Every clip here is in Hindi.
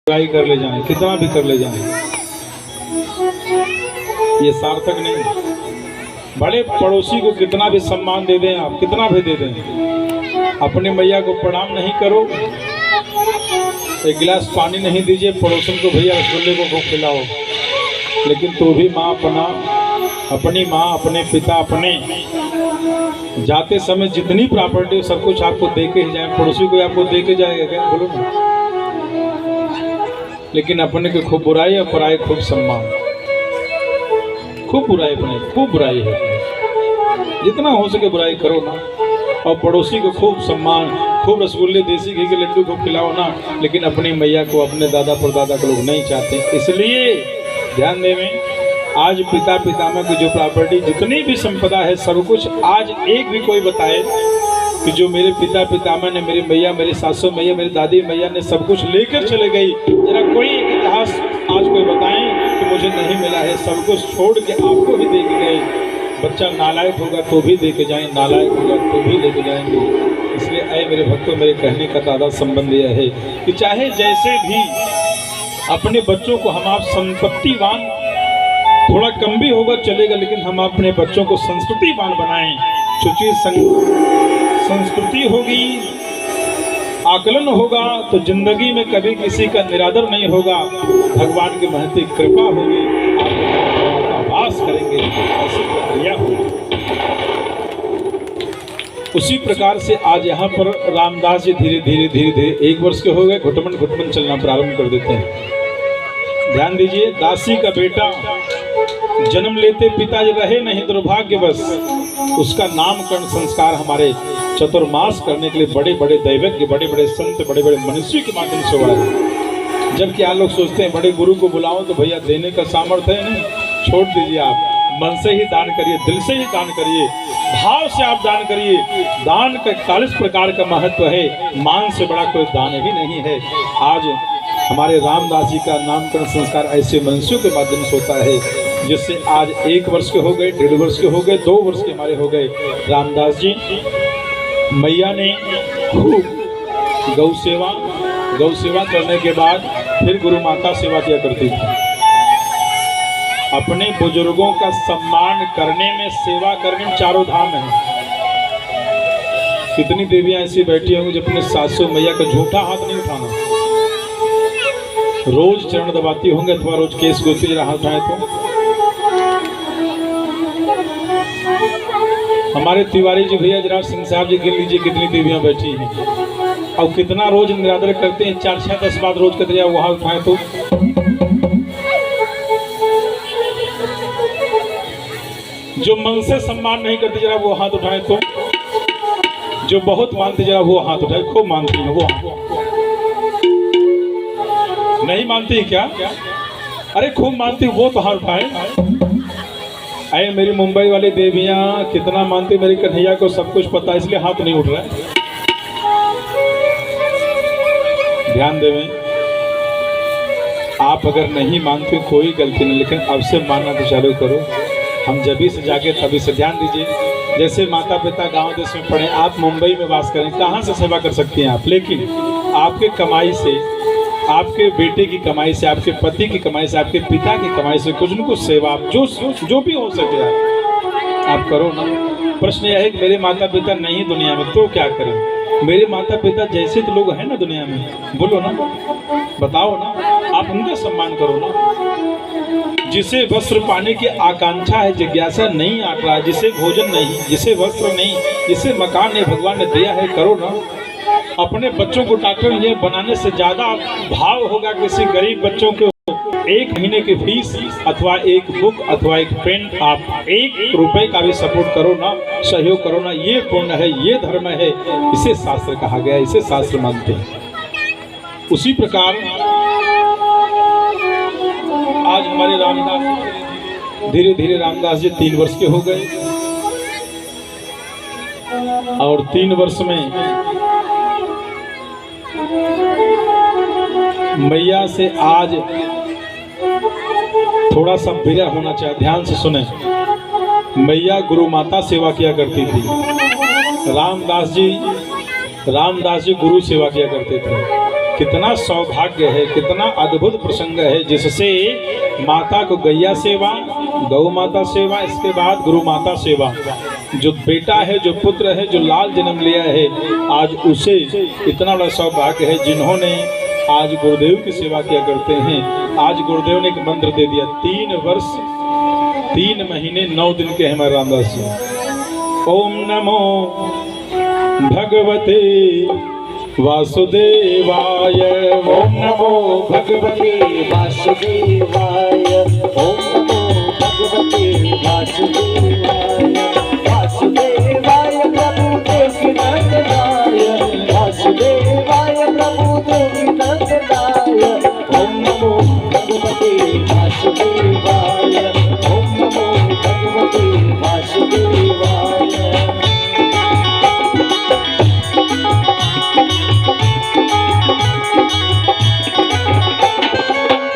बुराई कर ले जाएं, कितना भी कर ले जाएं, ये सार्थक नहीं। बड़े पड़ोसी को कितना भी सम्मान दे दें आप, कितना भी दे दें, अपने मैया को प्रणाम नहीं करो, एक गिलास पानी नहीं दीजिए पड़ोसन को, भैया रसगुल्ले को खिलाओ, लेकिन तो भी माँ अपनी माँ, अपने पिता, अपने जाते समय जितनी प्रॉपर्टी सब कुछ आपको दे के ही जाए, पड़ोसी को आपको दे के जाएगा क्या, बोलो ना। लेकिन अपने की खूब बुराई और पराई खूब सम्मान, खूब बुराई अपने, खूब बुराई है, जितना हो सके बुराई करो ना। और पड़ोसी को खूब सम्मान, खूब रसगुल्ले देसी घी के लड्डू को खिलाओ ना, लेकिन अपनी मैया को, अपने दादा परदादा को लोग नहीं चाहते। इसलिए ध्यान देवें, आज पिता पितामह की जो प्रॉपर्टी, जितनी भी संपदा है, सब कुछ आज एक भी कोई बताए कि जो मेरे पिता पितामह ने, मेरी मैया, मेरी सासू मैया, मेरी दादी मैया ने सब कुछ लेकर चले गई, जरा कोई एक इतिहास आज कोई बताएं कि मुझे नहीं मिला है। सब कुछ छोड़ के आपको भी दे के गए। बच्चा नालायक होगा तो भी दे के जाएँ, नालायक होगा तो भी लेके जाएंगे। इसलिए आए मेरे भक्तों, मेरे कहने का ताज़ा संबंध यह है कि चाहे जैसे भी अपने बच्चों को हम आप संपत्तिवान, थोड़ा कम भी होगा चलेगा, लेकिन हम अपने बच्चों को संस्कृतिवान बनाएं। क्योंकि संस्कृति होगी, आकलन होगा तो जिंदगी में कभी किसी का निरादर नहीं होगा, भगवान की महती कृपा होगी, आप वास करेंगे, ऐसी प्रक्रिया होगी। उसी प्रकार से आज यहाँ पर रामदास जी धीरे धीरे धीरे धीरे 1 वर्ष के हो गए, घुटमन चलना प्रारंभ कर देते हैं। ध्यान दीजिए, दासी का बेटा जन्म लेते पिताजी रहे नहीं दुर्भाग्यवश, उसका नामकरण संस्कार हमारे चतुर्मास करने के लिए बड़े बड़े दैवज्ञ, बड़े बड़े संत, बड़े बड़े मनुष्य के माध्यम से हुआ है। जबकि आप लोग सोचते हैं बड़े गुरु को बुलाओ तो भैया देने का सामर्थ्य है, नहीं, छोड़ दीजिए, आप मन से ही दान करिए, दिल से ही दान करिए, भाव से आप दान करिए। दान का 41 प्रकार का महत्व है, मान से बड़ा कोई दान ही नहीं है। आज हमारे रामदास जी का नामकरण संस्कार ऐसे मनुष्यों के माध्यम से होता है, जिससे आज 1 वर्ष के हो गए, 1.5 वर्ष के हो गए, 2 वर्ष के हमारे हो गए। रामदास जी मैया ने खूब गौ सेवा करने के बाद फिर गुरु माता सेवा किया करती थी। अपने बुजुर्गों का सम्मान करने में, सेवा करने में चारों धाम है। कितनी देवियां ऐसी बैठी होंगी जो अपने सासू मैया का झूठा हाथ नहीं उठाना, रोज चरण दबाती होंगे अथवा रोज केस गोती जरा हाथ उठाए तो। हमारे तिवारी जी भैया जरा सिंह साहब जी गिन लीजिए कितनी देवियां बैठी हैं, और कितना रोज निरादर करते हैं, 4, 6, 10 बार रोज करते जाए, वहां उठाए तो। जो मन से सम्मान नहीं करते जरा वो हाथ उठाए तो। जो बहुत मानते जरा वो हाथ उठाए, खूब मानती है वो। नहीं मानती है क्या? अरे खूब मानती वो तो हाथ उठाए। अरे मेरी मुंबई वाली देवियां कितना मानती, मेरी कन्हैया को सब कुछ पता है, इसलिए हाथ नहीं उठ रहा है। ध्यान देवें, आप अगर नहीं मानते कोई गलती नहीं, लेकिन अब से मानना तो चालू करो। हम जभी से जाके तभी से। ध्यान दीजिए, जैसे माता पिता गांव देश में पढ़े, आप मुंबई में वास करें, कहाँ से सेवा कर सकती हैं आप, लेकिन आपके कमाई से, आपके बेटे की कमाई से, आपके पति की कमाई से, आपके पिता की कमाई से कुछ न कुछ सेवा आप जो भी हो सके आप करो ना। प्रश्न यह है कि मेरे माता पिता नहीं दुनिया में तो क्या करें? मेरे माता पिता जैसे तो लोग हैं ना दुनिया में, बोलो ना, बताओ ना, आप उनका सम्मान करो ना। जिसे वस्त्र पाने की आकांक्षा है, जिज्ञासा नहीं आट रहा, जिसे भोजन नहीं, जिसे वस्त्र नहीं, जिसे मकान नहीं भगवान ने दिया है, करो ना। अपने बच्चों को डॉक्टर इंजीनियर बनाने से ज़्यादा भाव होगा किसी गरीब बच्चों को 1 महीने की फीस अथवा 1 बुक अथवा 1 पेन, आप 1 रुपए का भी सपोर्ट करो ना, सहयोग करो ना। ये पुण्य है, ये धर्म है, इसे शास्त्र कहा गया, इसे शास्त्र मानते हैं। उसी प्रकार आज हमारे रामदास धीरे धीरे रामदास जी 3 वर्ष के हो गए, और 3 वर्ष में मैया से आज थोड़ा सा विरह होना चाहिए। ध्यान से सुने, मैया गुरु माता सेवा किया करती थी, रामदास जी गुरु सेवा किया करते थे। कितना सौभाग्य है, कितना अद्भुत प्रसंग है, जिससे माता को गैया सेवा, गौ माता सेवा, इसके बाद गुरु माता सेवा, जो बेटा है, जो पुत्र है, जो लाल जन्म लिया है, आज उसे इतना बड़ा सौभाग्य है। जिन्होंने आज गुरुदेव की सेवा किया करते हैं, आज गुरुदेव ने एक मंत्र दे दिया, 3 वर्ष 3 महीने 9 दिन के हमारे रामदास जी। ओम नमो भगवते वासुदेवाय, ओम नमो भगवते वासुदेवाय, ओम नमो भगवते वासुदेवाय, वासुदेवाय प्रभु देवकीनंदनाय, वासुदेवाय प्रभु देवकीनंदनाय, ओम नमो भगवते वासुदेवाय, ओम नमो भगवते वासुदेवाय।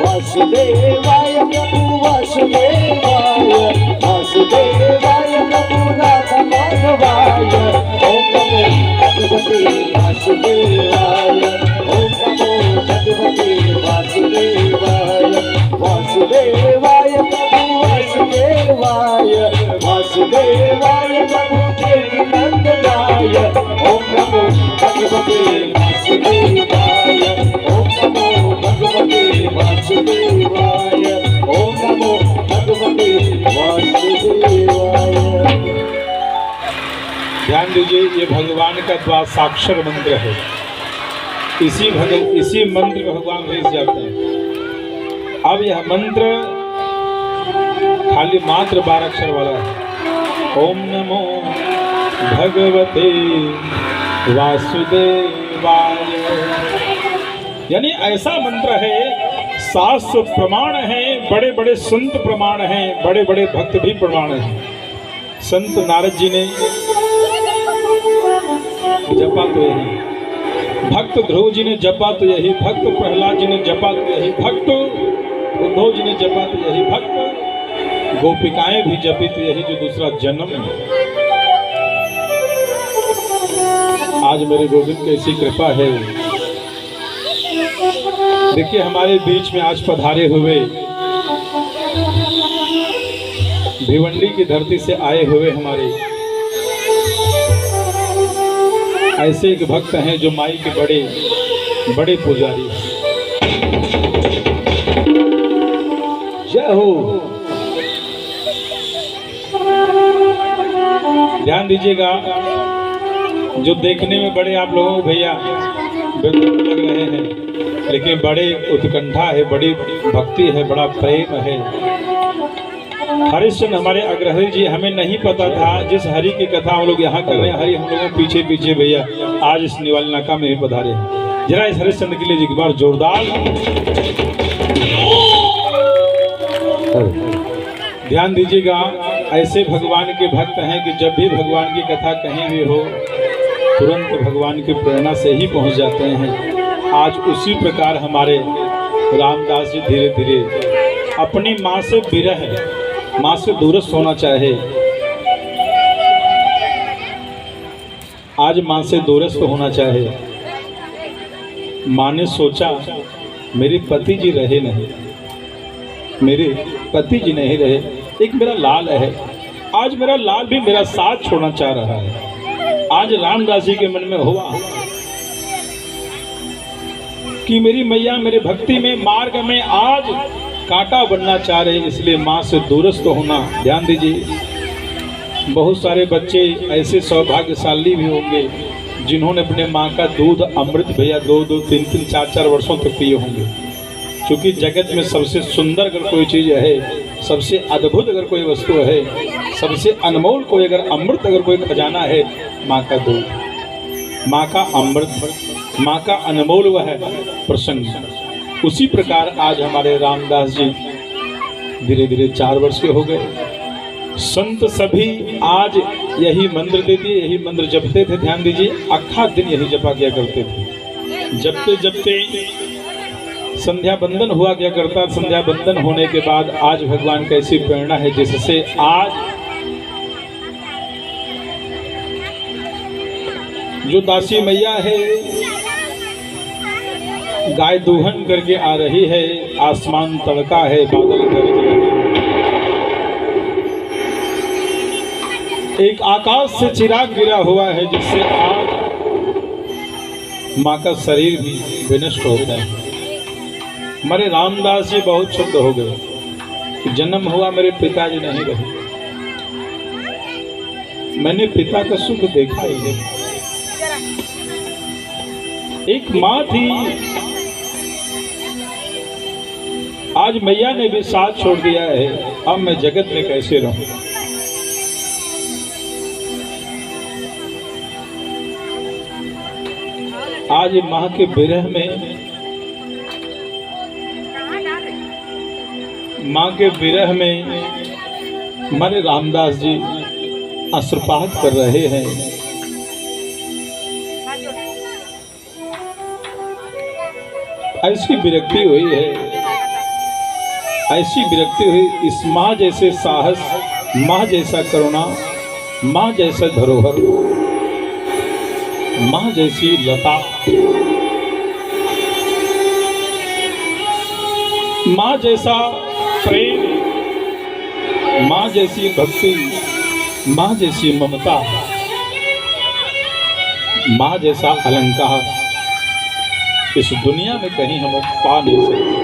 वासुदेवाय प्रभु वासुदेवाय, वासुदेवाय प्रभु राधा माधवाय, ओम नमो भगवते वासुदेवाय, ओम नमो भगवते वासुदेवाय, वासुदेवाय प्रभु वासुदेवाय, वासुदेवाय प्रभु देवकीनंदनाय, ओम नमो भगवते वासुदेवाय, ओम नमो भगवते वासुदेवाय, ओम नमो भगवते वासुदेवाय। ध्यान दीजिए, ये भगवान का द्वादशाक्षर मंत्र है। इसी मंत्र में भगवान भेज जाते हैं। अब यह मंत्र खाली मात्र 12 अक्षर वाला है। ओम नमो भगवते वासुदेवाय, यानी ऐसा मंत्र है, शास्त्र प्रमाण है, बड़े बड़े संत प्रमाण हैं, बड़े बड़े भक्त भी प्रमाण हैं। संत नारद जी ने जपा तो यही, भक्त ध्रुव जी ने जपा तो यही, भक्त प्रहलाद जी ने जपा तो यही, भक्त उद्धव जी ने जपा तो यही, भक्त गोपिकाएं भी जपी तो यही, जो दूसरा जन्म है। आज मेरे गोविंद की ऐसी कृपा है। देखिए, हमारे बीच में आज पधारे हुए, भिवंडी की धरती से आए हुए हमारे ऐसे एक भक्त हैं जो माई के बड़े बड़े पुजारी। जय हो। ध्यान दीजिएगा, जो देखने में बड़े आप लोगों को भैया लग रहे हैं, लेकिन बड़े उत्कंठा है, बड़ी भक्ति है, बड़ा प्रेम है। हरिश्चंद्र हमारे अग्रहरी जी, हमें नहीं पता था, जिस हरि की कथा हम लोग यहाँ कर रहे हैं, हरि हम लोगों पीछे पीछे भैया आज इस निवाली नाका में ही पधारे हैं। जरा इस हरिश्चंद्र के लिए एक बार जोरदार ध्यान दीजिएगा। ऐसे भगवान के भक्त हैं कि जब भी भगवान की कथा कहीं भी हो, तुरंत भगवान की प्रेरणा से ही पहुंच जाते हैं। आज उसी प्रकार हमारे रामदास जी धीरे धीरे अपनी माँ से विरह, माँ से दूरस्थ होना चाहे, आज माँ से दूरस्थ होना चाहे। माँ ने सोचा मेरे पति जी रहे नहीं, मेरे पति जी नहीं रहे, एक मेरा लाल है, आज मेरा लाल भी मेरा साथ छोड़ना चाह रहा है। आज रामदास जी के मन में हुआ कि मेरी मैया मेरे भक्ति में मार्ग में आज कांटा बनना चाह रहे, इसलिए माँ से दूरस्थ होना। ध्यान दीजिए, बहुत सारे बच्चे ऐसे सौभाग्यशाली भी होंगे जिन्होंने अपने माँ का दूध अमृत भैया 2-2, 3-3, 4-4 वर्षों तक पिए होंगे। क्योंकि जगत में सबसे सुंदर अगर कोई चीज़ है, सबसे अद्भुत अगर कोई वस्तु है, सबसे अनमोल कोई अगर अमृत अगर कोई खजाना है, माँ का दूध, माँ का अमृत, माँ का अनमोल वह है प्रसंग। उसी प्रकार आज हमारे रामदास जी धीरे धीरे 4 वर्ष के हो गए। संत सभी आज यही मंत्र दे दिए, यही मंत्र जपते थे। ध्यान दीजिए, अखा दिन यही जपा किया करते थे। जपते जपते संध्या बंदन हुआ क्या करता। संध्या बंदन होने के बाद आज भगवान का ऐसी प्रेरणा है जिससे आज जो दासी मैया है गाय दूहन करके आ रही है, आसमान तड़का है, बादल गरज रहे हैं। एक आकाश से चिराग गिरा हुआ है जिससे आज माँ का शरीर भी विनष्ट हो गया है। हमारे रामदास जी बहुत क्षुब्ध हो गए, जन्म हुआ मेरे पिताजी नहीं रहे, मैंने पिता का सुख देखा ही नहीं। एक माँ थी, आज मैया ने भी साथ छोड़ दिया है, अब मैं जगत में कैसे रहूं। आज माँ के विरह में, माँ के विरह में हमारे रामदास जी अश्रुपात कर रहे हैं। ऐसी विरक्ति हुई है, ऐसी विरक्ति हुई। इस माँ जैसे साहस, माँ जैसा करुणा, माँ जैसा धरोहर, माँ जैसी लता, माँ जैसा प्रेम, माँ जैसी भक्ति, माँ जैसी ममता, माँ जैसा अलंकार इस दुनिया में कहीं हम पा नहीं सकते।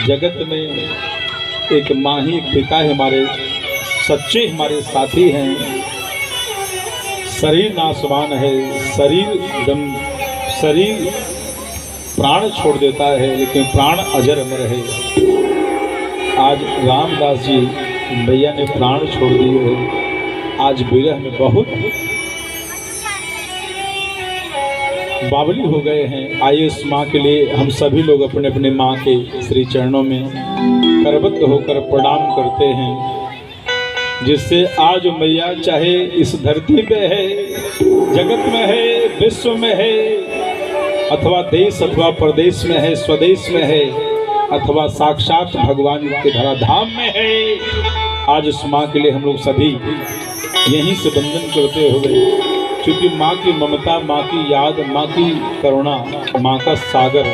जगत में एक माँ ही, एक पिता है, हमारे सच्चे हमारे साथी हैं। शरीर नाशवान है, शरीर प्राण छोड़ देता है, लेकिन प्राण अजर अमर है। आज रामदास जी भैया ने प्राण छोड़ दिए हैं, आज विरह में बहुत बावली हो गए हैं। आइए इस माँ के लिए हम सभी लोग अपने अपने माँ के श्री चरणों में करबद्ध होकर प्रणाम करते हैं, जिससे आज मैया चाहे इस धरती पे है, जगत में है, विश्व में है, अथवा देश अथवा प्रदेश में है, स्वदेश में है, अथवा साक्षात भगवान के धराधाम में है। आज उस माँ के लिए हम लोग सभी यहीं से वंदन करते हुए, क्योंकि माँ की ममता, माँ की याद, माँ की करुणा, माँ का सागर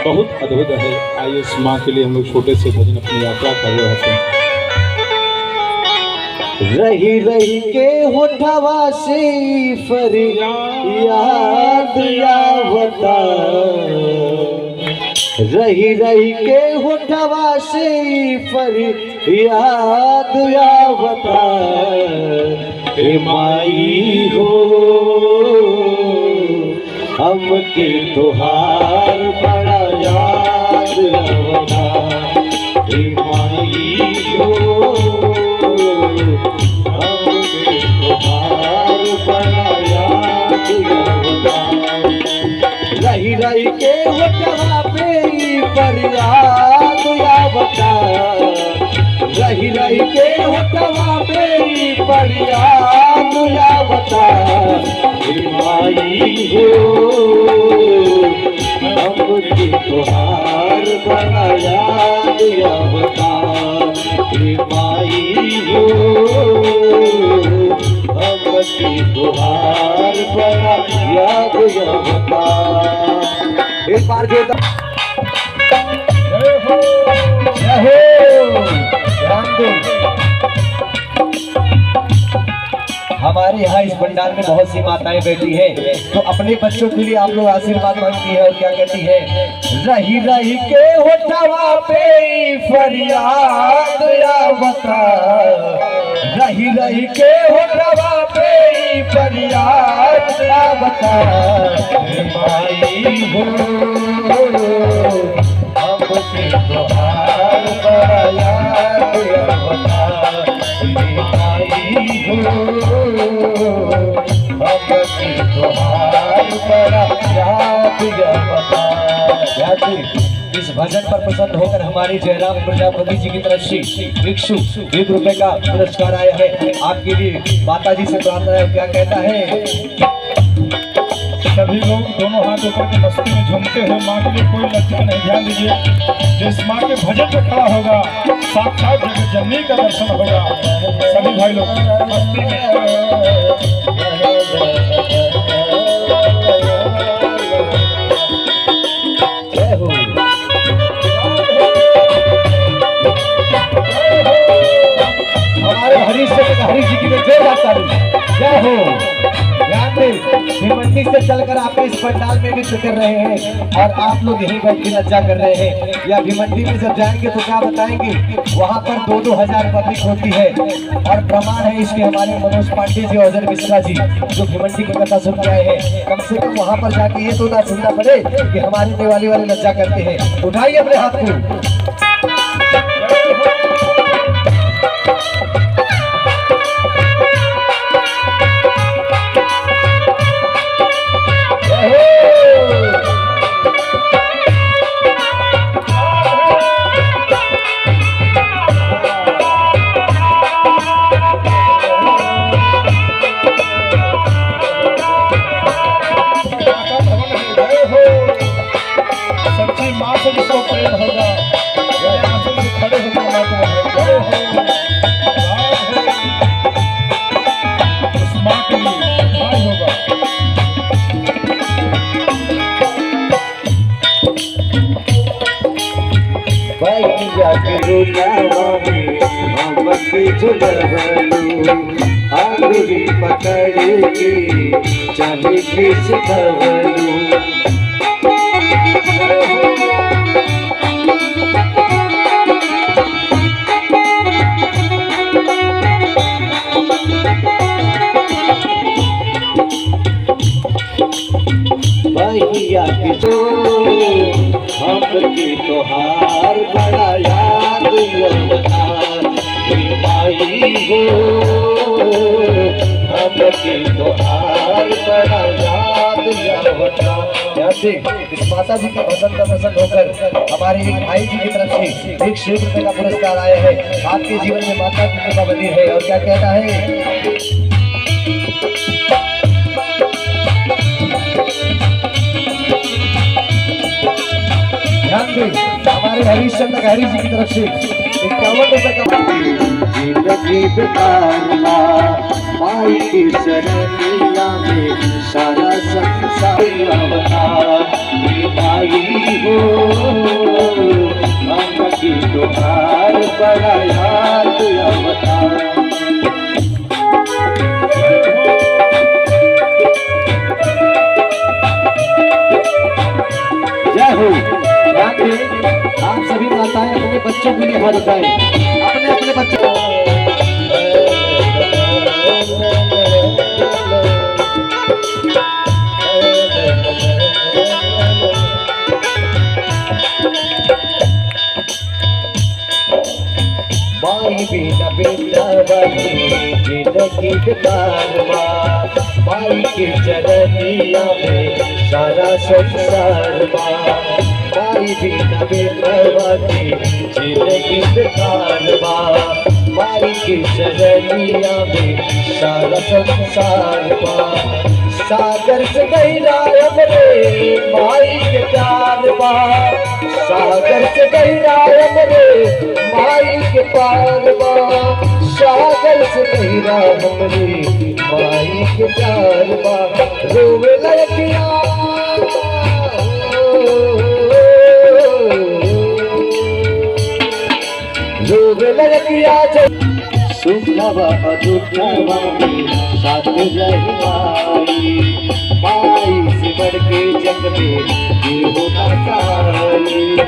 बहुत अद्भुत है। आइए इस माँ के लिए हम लोग छोटे से भजन अपनी यात्रा कर रहे हैं। रही रही के होठवा से फरियाद आवता, रही रही के होठवा से फरियाद आवता। हे माई हो हमके तोहार बड़ा याद आवता। हे माई हो हमके तोहार बड़ा याद आवता। रही रही के होठवा पे फरियाद आवता, रही रही के होठवा पे फरियाद आवता। हे माई हो हमके तोहार बड़ा याद आवता। हे माई हो हमके तोहार बड़ा याद आवता। एक बार जोता हमारे यहाँ इस भंडार में बहुत सी माताएं बैठी हैं, तो अपने बच्चों के लिए आप लोग आशीर्वाद मांगती है और क्या कहती है? रही रही के होठवा पे फरियाद आवता, रही रही के होठवा पे फरियाद आवता। माई हो हमके तोहार बड़ा याद आवता। माई हो हमके तोहार बड़ा याद आवता। इस भजन पर प्रसन्न होकर हमारी जयराम प्रजापति जी की तरफ से 101 रुपए का पुरस्कार आया है। आपके लिए माता जी से प्रार्थना है, क्या कहता है? सभी लोग दोनों हाथ ऊपर के मस्ती में झूमते हुए माँ के लिए कोई लज्जा नहीं। ध्यान दीजिए, जिस माँ के भजन पे खड़ा होगा साक्षात जगत जननी का दर्शन होगा। सभी भाई लोग मस्ती में हरी जी की जोरदार ताली। जय हो। ध्यान दें, भिमंडी से चलकर आप इस पंडाल में भी कर रहे हैं और आप लोग यहीं बैठ के लज्जा कर रहे हैं। या भिमंडी में जब जाएंगे तो क्या बताएंगे, वहाँ पर 2-2 हजार पब्लिक होती है और प्रमाण है इसके हमारे मनोज पांडे जी और अजय मिश्रा जी जो भिमंडी की कथा सुन के आए हैं। कम से कम वहाँ पर जाके ये तो ना सुनना पड़े कि हमारे दिवाली वाले लज्जा करते हैं। उठाइए अपने हाथ को। आंगुरी पकड़ के चली खींच खवलू भैया के जो हमके तोहार बड़ा याद आई हो। हमके तोहार बड़ा याद इस माता जी के भजन का दर्शन होकर हमारे एक भाई जी की तरफ से 1 शेर रुपए का पुरस्कार आया है। आपके जीवन में माता की कृपा बनी है और क्या कहता है, ध्यान दें, हमारे हरीशचंद्र हरी जी की तरफ से 51 रुपए का जिंदगी बेतारना माई की शरणिया में सारा संसार अवतार माई हो। हमकी तोहार बड़ा याद अवतार। जय हो। आप सभी माताएं अपने बच्चों के लिए हाथ उठाएं, अपने अपने बच्चों माई बिना बेटा वाली जिंदगी बेकार माई के चरनिया में सारा संसार माई बिना बेटा वाली जिंदगी बेकार माई के चरनिया में सारा संसार सागर से गहरा हमरे माई के प्यार सागर से गहरा हमरे माई के पार सागर से गहरा हमरे माई के प्यार रोवे लड़किया रोवे लड़किया सुखवा दुखवा साथ रही माई से बढ़ के जग में ये होना चाहिए।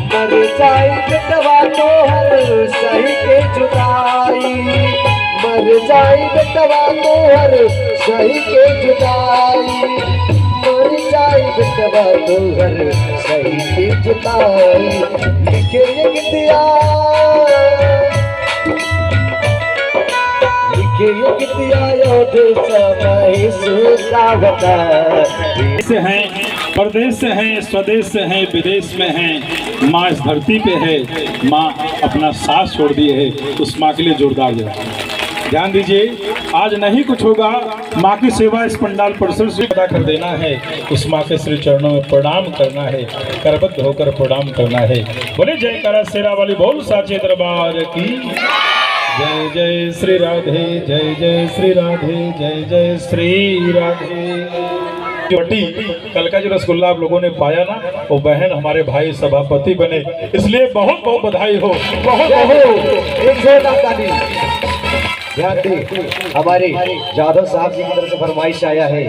मर जाए बेटवा तो हर सही के जुदाई मर जाए बेटवा तो हर सही के जुदाई मर जाए बेटवा तो हर सही के जुदाई लिखे ये गीतिया से हैं, परदेश से हैं, स्वदेश से हैं, विदेश में हैं, माँ इस धरती पे है, माँ अपना साथ छोड़ दी है। उस माँ के लिए जोरदार जवाब। ध्यान दीजिए, आज नहीं कुछ होगा, माँ की सेवा इस पंडाल परिसर से अदा कर देना है। उस माँ के श्री चरणों में प्रणाम करना है, करबद्ध होकर प्रणाम करना है। बोले जयकारा शेरा वाली बोल साचे दरबार की जय। जय श्री राधे, जय जय श्री राधे, जय जय श्री राधे। बटी कल का जो रसगुल्ला आप लोगों ने पाया ना, वो बहन हमारे भाई सभापति बने, इसलिए बहुत बहुत बधाई हो, बहुत बहुत एक जोरदार ताली। ध्यान दे, हमारे जाधव साहब जी की तरफ से फरमाइश आया है।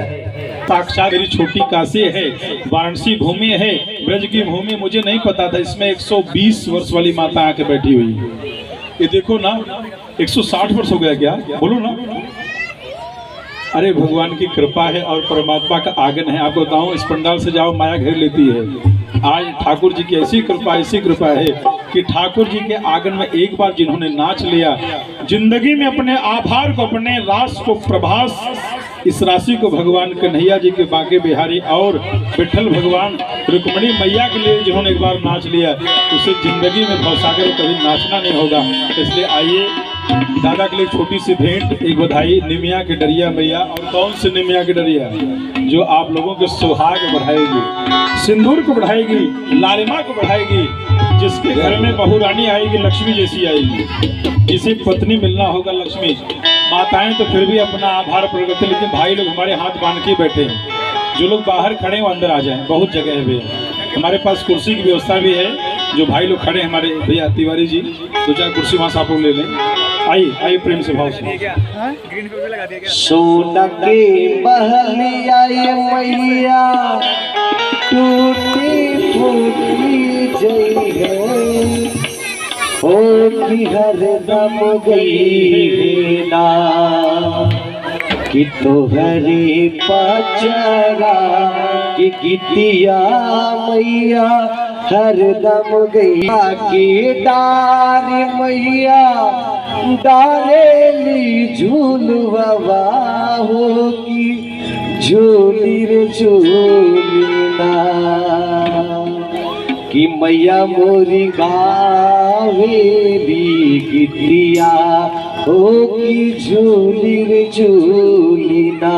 साक्षात मेरी छोटी काशी है, वाराणसी भूमि है, ब्रज की भूमि। मुझे नहीं पता था इसमें 120 वर्ष वाली माता आके बैठी हुई है। ये देखो ना, 160 वर्ष हो गया क्या, बोलो ना। अरे भगवान की कृपा है और परमात्मा का आगन है। आपको बताऊं, इस पंडाल से जाओ माया घेर लेती है। आज ठाकुर जी की ऐसी कृपा है कि ठाकुर जी के आंगन में एक बार जिन्होंने नाच लिया, जिंदगी में अपने आभार को, अपने रास को, प्रभास, इस राशि को भगवान कन्हैया जी के बांके बिहारी और विठल भगवान रुक्मणी मैया के लिए जिन्होंने एक बार नाच लिया, उसे जिंदगी में भवसागर कभी नाचना नहीं होगा। इसलिए आइए दादा के लिए छोटी सी भेंट, एक बधाई निमिया के डरिया मैया। और कौन सी निमिया के डरिया, जो आप लोगों के सुहाग बढ़ाएगी, सिंदूर को बढ़ाएगी, लालिमा को बढ़ाएगी। जिसके घर में बहू रानी आएगी, लक्ष्मी जैसी आएगी। किसी पत्नी मिलना होगा लक्ष्मी। माताएं तो फिर भी अपना आभार प्रकट करते, लेकिन भाई लोग हमारे हाथ बांध के बैठे हैं। जो लोग बाहर खड़े हैं वो अंदर आ जाएं, बहुत जगह भी है। हमारे पास कुर्सी की व्यवस्था भी है। जो भाई लोग खड़े हैं, हमारे भैया तिवारी जी, 2-4 कुर्सी वहाँ से आप लोग ले लें। आइए आइए, प्रेम से भाव से। सोना के महलिया ये मैया टूटी फूटी जई है, ओ की हरदम गई ना कि तोहरे पचरा की गीतिया मैया हरदम गैया की डारी मैया डारेली झूलवा होगी झूली रे झूलना कि मैया मोरी गावेली गीतिया होगी झूली रे झूलना।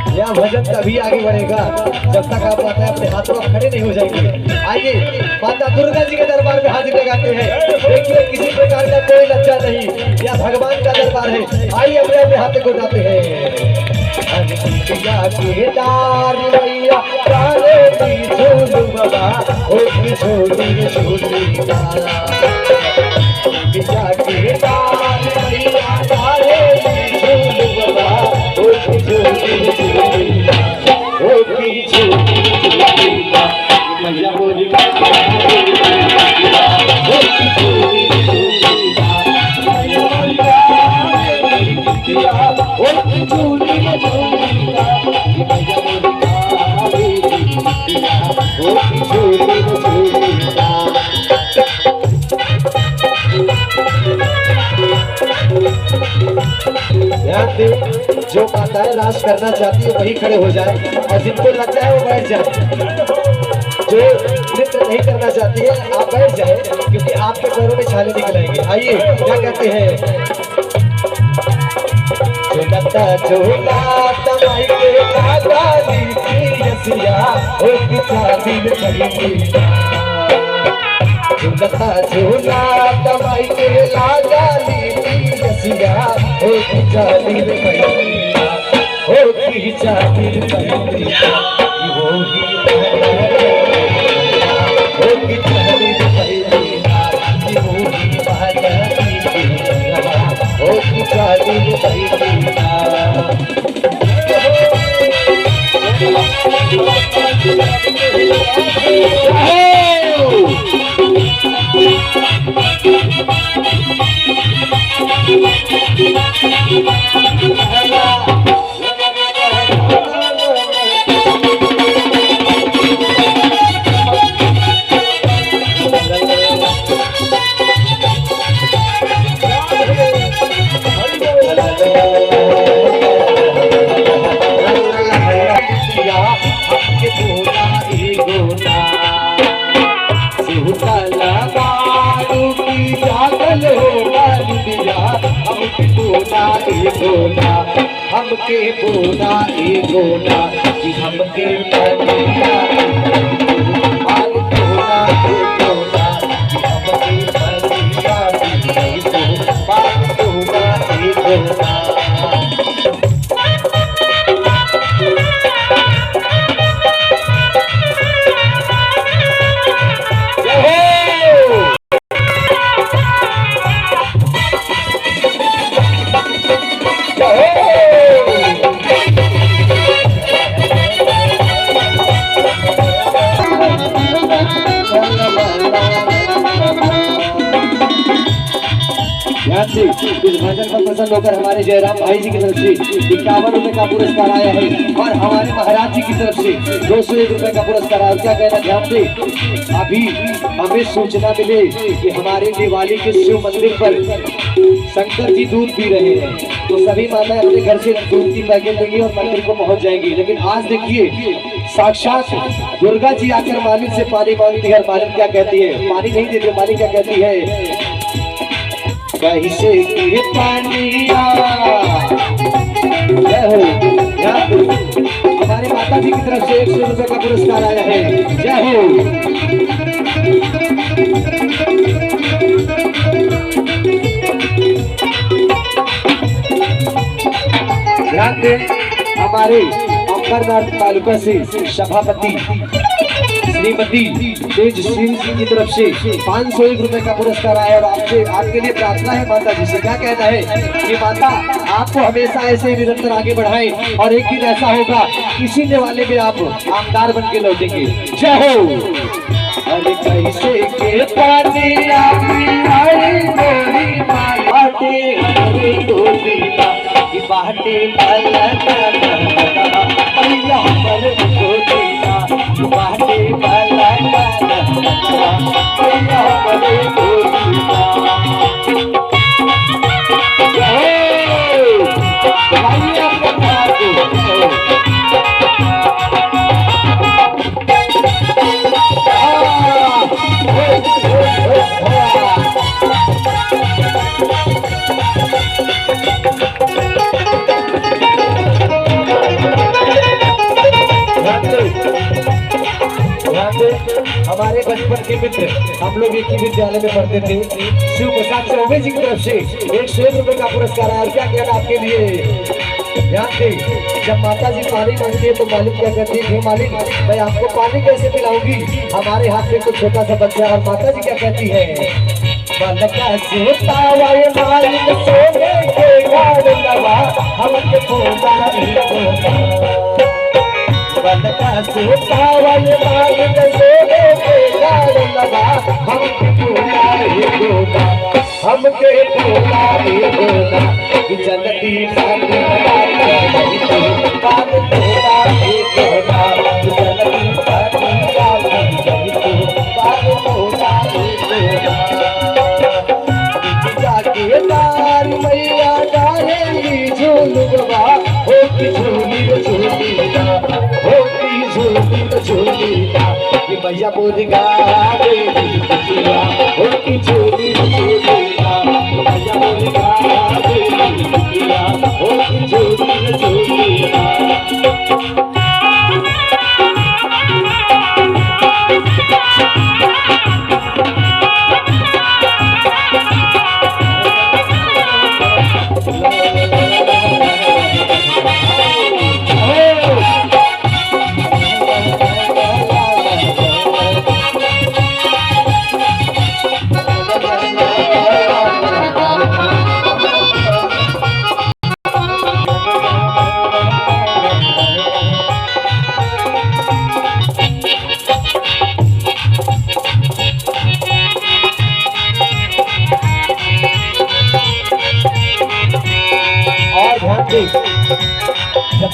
यह भजन तभी आगे बढ़ेगा जब तक आप माता अपने हाथों में खड़े नहीं हो जाएंगे। आइए माता दुर्गा जी के दरबार में हाजिर लगाते हैं। देखिए किसी प्रकार का कोई लज्जा नहीं, यह भगवान का दरबार है। आइए अपने अपने हाथ को जाते हैं। जो माताएं रास करना चाहती है वही खड़े हो जाए, और जिनको लगता है वो बैठ जाए। जो नृत्य नहीं करना चाहती है आप बैठ जाए, क्योंकि आपके पैरों में छाले निकल आएंगे। आइए क्या कहते हैं, झोला तमाई के काली रसिया ओ पिता दिल कहीं झूला तमाई के लागाली रसिया ओ पिता दिल कहीं ओ पिता दिल कहीं वो ही ओ पिता दिल कहीं वो ही ओ पिता दिल कहीं हमके बोला ए गोना सुतला बारू की जागल होगा दुनिया हमके बोला ए गोना हमके बोला ए गोना कि हमके बनिया हाल बोला ए गोना कि हमके बनिया बात बोला ए गोना इस भजन को पसंद होकर हमारे जयराम भाई जी की तरफ से 51 रुपए का पुरस्कार आया है और हमारे महाराज जी की तरफ से 201 रुपए का पुरस्कार आया। क्या कहना ध्यान से अभी हमें सूचना मिले कि हमारे दिवाली के शिव मंदिर पर शंकर जी दूध पी रहे हैं, तो सभी माताएं अपने घर से दूध की पैकेट लेंगी और मंदिर को पहुंच जाएंगी। लेकिन आज देखिए साक्षात दुर्गा जी आकर मालिक से पानी मांगती है। मालिक क्या कहती है? पानी नहीं देती, मालिक क्या कहती है? कैसे के पानिया जय हो। हमारे माता जी की तरफ से 100 रुपए का पुरस्कार आया है। जय हो। ध्यान दें हमारे अंबरनाथ तालुका से सभापति श्रीमती तेज सिंह जी की तरफ से 501 रुपए का पुरस्कार आया और आपसे आपके लिए प्रार्थना है माता जी से। क्या कहना है कि माता आपको हमेशा ऐसे निरंतर आगे बढ़ाएं और एक दिन ऐसा होगा किसी ने वाले में आप आमदार बन के लौटेंगे। जय हो। अरे कैसे के पानी बाटे हमारे बचपन के मित्र हम लोग एक ही विद्यालय में पढ़ते थे। शिव प्रसाद चौबे जी की तरफ से 101 रुपए का पुरस्कार आया। क्या कहना आपके लिए? ध्यान दे, जब माता जी पानी मांगती है तो मालिक क्या कहती है? मालिक मैं आपको पानी कैसे पिलाऊंगी? हमारे हाथ में कुछ छोटा सा बच्चा है और माता जी क्या कहती है? बलका सोता वाले मालिक सोने के गाड़ लगा हमके खोता नहीं खोता। बलका सोता वाले मालिक सोने के गाड़ लगा हमके खोता नहीं खोता। हमके खोता नहीं खोता कि जल्दी साथी बात खोता नहीं खोता। जल्दी साथी बात खोता नहीं खोता। मैया डालेंगी झूलवा हो की झूली झूलीला हो की झूली झूलीला कि मैया बोलेगा देवी बिटिया हो की झूली झूलीला मैया बोलेगा देवी बिटिया हो की झूली झूलीला।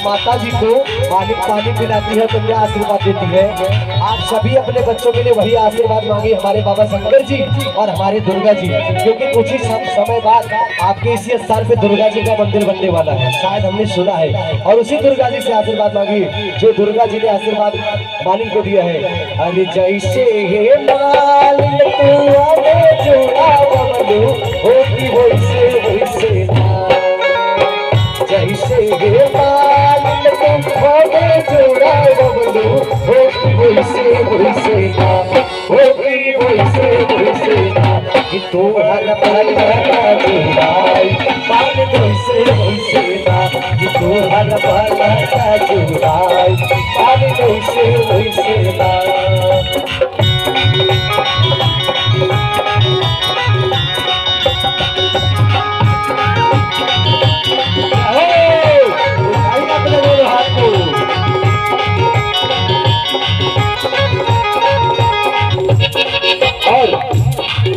माता जी को मालिक पानी पिलाती है तो क्या आशीर्वाद देती है। आप सभी अपने बच्चों के लिए वही आशीर्वाद मांगिए हमारे बाबा शंकर जी और हमारे दुर्गा जी, क्योंकि कुछ ही समय बाद आपके इसी स्थान पे दुर्गा जी का मंदिर बनने वाला है, शायद हमने सुना है। और उसी दुर्गा जी से आशीर्वाद मांगिए जो दुर्गा जी ने आशीर्वाद मालिक को दिया है। अरे जैसे हे मालिक तू हमें जोड़ा बबलू होती वैसे वैसे ना, जैसे हे मालिक तू हमें जोड़ा बबलू होती वैसे वैसे ना, होती वैसे वैसे ना, कि तू हर पल का जुड़ाई मालिक वैसे वैसे ना, कि तू हर पल का जुड़ाई मालिक वैसे वैसे ना।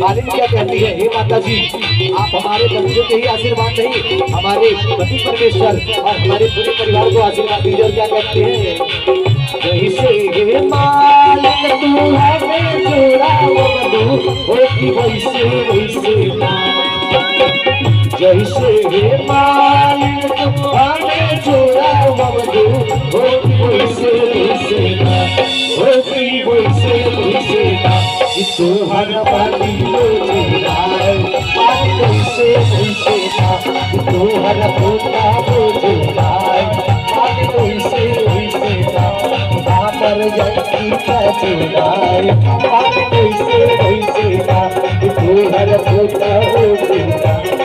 मालिक क्या कहती है, हे माता जी आप हमारे बच्चों के ही आशीर्वाद नहीं हमारे पति परमेश्वर और हमारे पूरे परिवार को आशीर्वाद दीजिए। और क्या कहते हैं, जैसे हे मालिक तू हमें जोड़ा बबलू होती वैसे वैसे ना, जैसे हे मालिक तू हमें जोड़ा बबलू होती वैसे वैसे ना, होती वैसे वैसे ना, कि तू हर पानी लो जुड़ाए मालिक वैसे वैसे ना, कि तू हर पोता लो जुड़ाए मालिक वैसे वैसे ना, वहाँ पर जंगी का जुड़ाए मालिक वैसे वैसे ना, कि तू हर पोता लो जुड़ाए।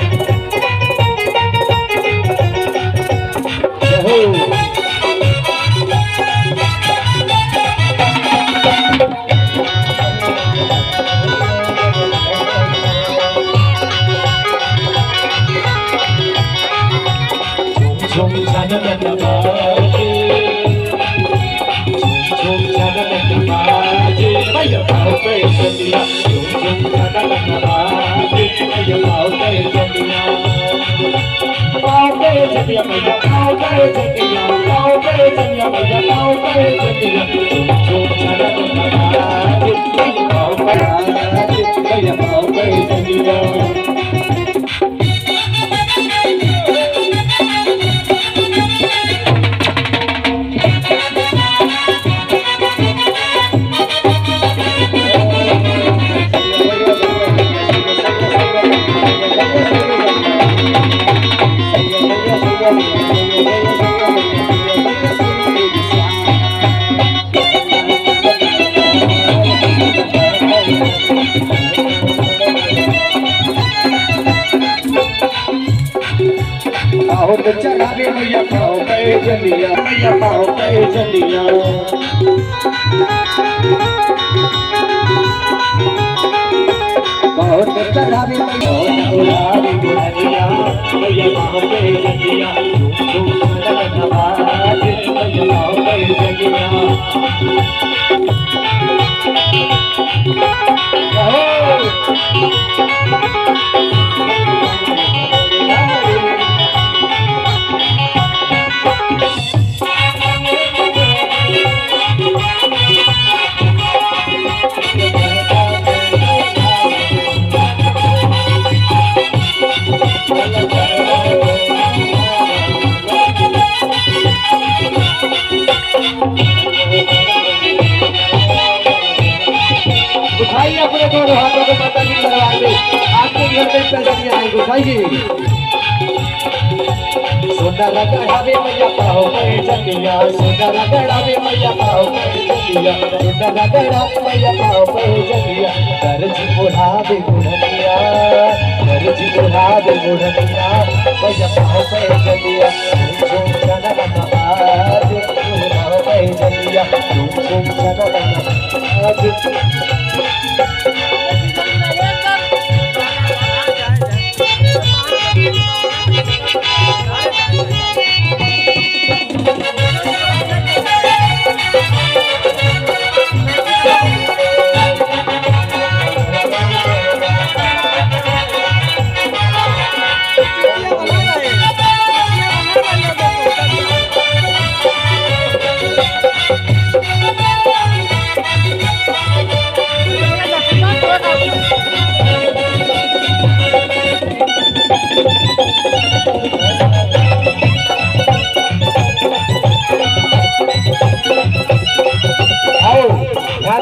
चढ़ावे मैया पाओ पे जलिया मैया पाओ पे जलिया, बहुत चढ़ावे मैया उड़ावे बुढ़िया मैया पाओ पे जलिया, तुम नवाज मैया पाओ पे जलिया। उठाइए अपने दोनों हाथों को माता जी करवा दे, आपके घर में पैसे आएंगे। उठाइए सोना रगड़ावे मैया पाओ पे जलिया, सोना रगड़ावे मैया पाओ पे जलिया, सोना रगड़ावे मैया पाओ पे जलिया, दर्ज बुढ़ावे बुढ़निया, दर्ज बुढ़ावे बुढ़निया मैया पाओ पे जलिया, झूम चना नमाज पाओ पे जलिया, झूम चना नमाज।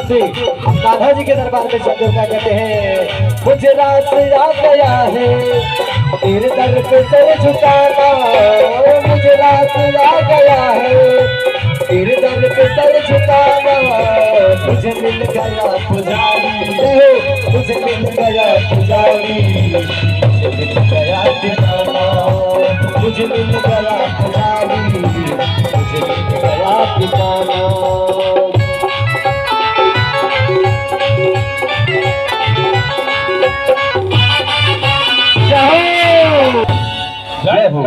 से कान्हा जी के दरबार में शब्द क्या कहते हैं, मुझे रात आ गया है तेरे दर पे सर झुकाना, मुझे रात आ गया है तेरे दर पे सर झुकाना, मुझे मिल गया पुजारी, मुझे मिल गया पुजारी, मुझे मिल गया ठिकाना, मुझे मिल गया पुजारी, मुझे मिल गया ठिकाना। जय हो। जय हो।